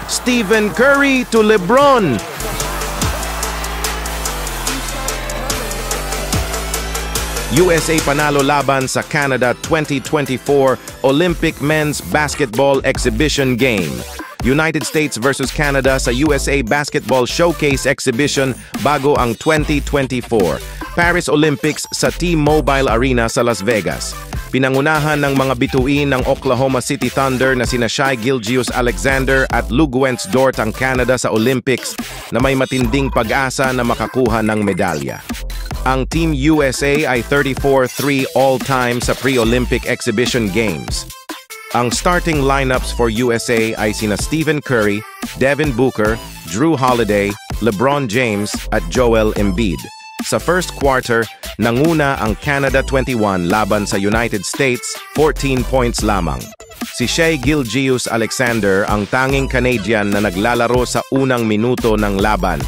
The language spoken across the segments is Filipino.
Stephen Curry to LeBron. USA panalo laban sa Canada 2024 Olympic Men's Basketball Exhibition Game. United States versus Canada sa USA Basketball Showcase Exhibition bago ang 2024 Paris Olympics sa T-Mobile Arena sa Las Vegas. Pinangunahan ng mga bituin ng Oklahoma City Thunder na sina Shai Gilgeous-Alexander at Lou Dort ang Canada sa Olympics na may matinding pag-asa na makakuha ng medalya. Ang Team USA ay 34-3 all-time sa pre-Olympic exhibition games. Ang starting lineups for USA ay sina Stephen Curry, Devin Booker, Drew Holiday, LeBron James at Joel Embiid. Sa first quarter, nanguna ang Canada 21 laban sa United States, 14 points lamang. Si Shai Gilgeous-Alexander ang tanging Canadian na naglalaro sa unang minuto ng laban.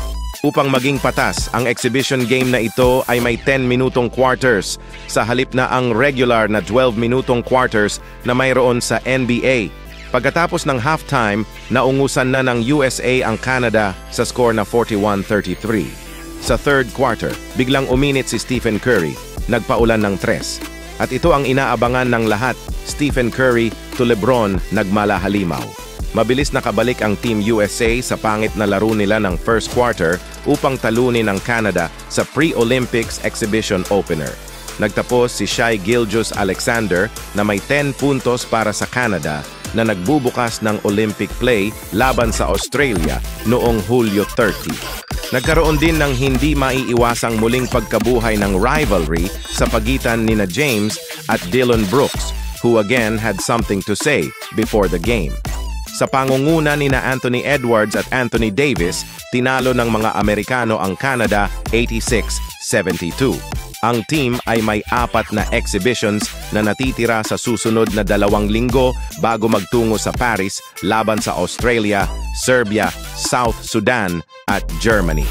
Upang maging patas, ang exhibition game na ito ay may 10-minutong quarters sa halip na ang regular na 12-minutong quarters na mayroon sa NBA. Pagkatapos ng halftime, naungusan na ng USA ang Canada sa score na 41-33. Sa third quarter, biglang uminit si Stephen Curry, nagpaulan ng 3. At ito ang inaabangan ng lahat, Stephen Curry to LeBron nagmalahalimaw. Mabilis nakabalik ang Team USA sa pangit na laro nila ng first quarter upang talunin ang Canada sa pre-Olympics exhibition opener. Nagtapos si Shai Gilgeous-Alexander na may 10 puntos para sa Canada na nagbubukas ng Olympic play laban sa Australia noong Hulyo 30. Nagkaroon din ng hindi maiiwasang muling pagkabuhay ng rivalry sa pagitan nina James at Dillon Brooks, who again had something to say before the game. Sa pangunguna nina Anthony Edwards at Anthony Davis, tinalo ng mga Amerikano ang Canada 86-72. Ang team ay may 4 na exhibitions na natitira sa susunod na 2 linggo bago magtungo sa Paris laban sa Australia, Serbia, South Sudan at Germany.